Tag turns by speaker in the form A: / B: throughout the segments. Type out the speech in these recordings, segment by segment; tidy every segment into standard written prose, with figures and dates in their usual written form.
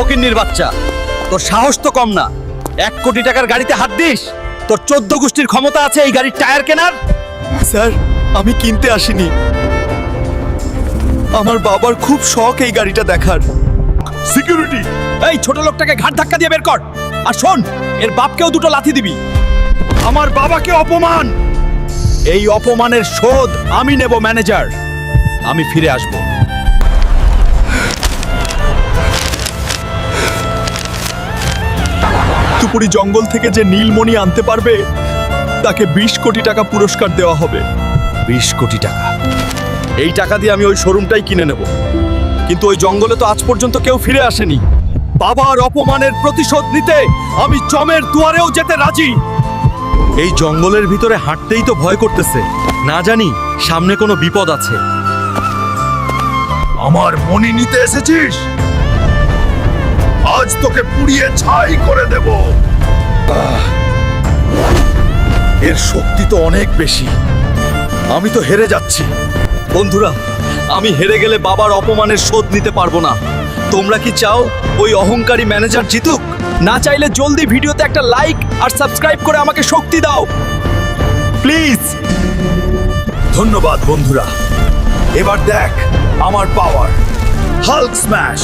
A: ফকিন্নির বাচ্চা, তোর সাহস তো কম না। 1 কোটি টাকার গাড়িতে হাত দিস? তোর 14 গোষ্ঠীর ক্ষমতা আছে এই গাড়ির টায়ার কেনার?
B: স্যার, আমি কিনতে আসিনি। আমার বাবার খুব শখ এই গাড়িটা দেখার।
A: সিকিউরিটি, এই ছোট লোকটাকে ঘাট ধাক্কা দিয়ে বের কর। আর শোন, এর বাপকেও দুটো লাথি দিবি। আমার বাবাকে অপমান, এই অপমানের শোধ আমি নেব ম্যানেজার। আমি ফিরে আসব।
B: তুপুরি জঙ্গল থেকে যে নীলমণি আনতে পারবে তাকে 20 কোটি টাকা পুরস্কার দেওয়া হবে।
A: 20 কোটি টাকা? এই টাকা দিয়ে আমি ওই শোরুমটাই কিনে নেব। কিন্তু ওই জঙ্গলে তো আজ পর্যন্ত কেউ ফিরে আসেনি। বাবার অপমানের প্রতিশোধ নিতে আমি জমের দুয়ারেও যেতে রাজি। এই জঙ্গলের ভিতরে হাঁটতেই তো ভয় করতেছে, না জানি সামনে কোনো বিপদ আছে।
C: আমার মনি নিতে এসেছিস? আজ তোকে পুড়িয়ে ছাই করে দেব।
A: এর শক্তি তো অনেক বেশি। আমি তো হেরে যাচ্ছি। বন্ধুরা, আমি হেরে গেলে বাবার অপমানের শোধ নিতে পারবো না। তোমরা কি চাও ওই অহংকারী ম্যানেজার জিতুক? না চাইলে জলদি ভিডিওতে একটা লাইক আর সাবস্ক্রাইব করে আমাকে শক্তি দাও প্লিজ।
C: ধন্যবাদ বন্ধুরা। এবার দেখ আমার পাওয়ার। Hulk smash.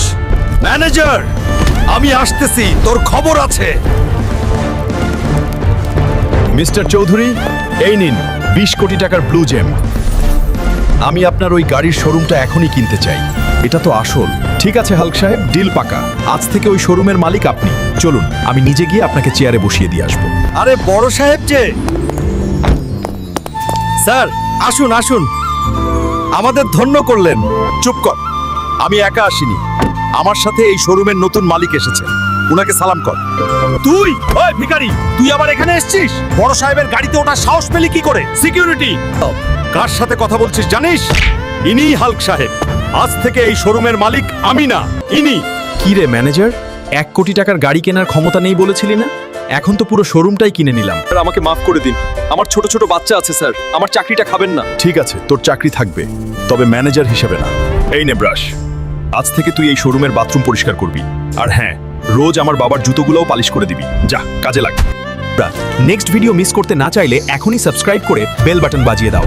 A: ম্যানেজার, আমি আসতেছি, তোর খবর আছে। মিস্টার চৌধুরী, এই নিন 20 কোটি টাকার ব্লু জেম। আমি আপনার ওই গাড়ির শোরুমটা এখনই কিনতে চাই। এটা তো আসল। ঠিক আছে হাল্ক সাহেব, ডিল পাকা। আজ থেকে ওই শোরুমের মালিক আপনি। চলুন, আমি নিজে গিয়ে আপনাকে চেয়ারে বসিয়ে দিয়ে আসবো। আরে বড় সাহেব যে। স্যার, আসুন আসুন, আমাদের ধন্য করলেন। চুপ কর, আমি একা আসিনি, আমার সাথে এই শোরুমের নতুন মালিক এসেছে। উনাকে সালাম কর। তুই, ওই ভিখারি, তুই আবার এখানে এসেছিস? বড় সাহেবের গাড়িতে ওঠার সাহস পেলি কি করে? সিকিউরিটি, কার সাথে কথা বলছিস জানিস? ইনি হাল্ক সাহেব। আজ থেকে এই শোরুমের মালিক আমি না, ইনি।
D: কি রে ম্যানেজার, 1 কোটি টাকার গাড়ি কেনার ক্ষমতা নেই বলেছিলি না? এখন তো পুরো শোরুমটাই কিনে নিলাম।
A: স্যার, আমাকে মাফ করে দিন। আমার ছোট ছোট বাচ্চা আছে স্যার, আমার চাকরিটা খাবেন না।
C: ঠিক আছে, তোর চাকরি থাকবে, তবে ম্যানেজার হিসেবে না। এই নে ব্রাশ। আজ থেকে তুই এই শোরুমের বাথরুম পরিষ্কার করবি। আর হ্যাঁ, রোজ আমার বাবার জুতোগুলোও পালিশ করে দিবি। যা, কাজে লাগ।
D: নেক্সট ভিডিও মিস করতে না চাইলে এখনই সাবস্ক্রাইব করে বেল বাটন বাজিয়ে দাও।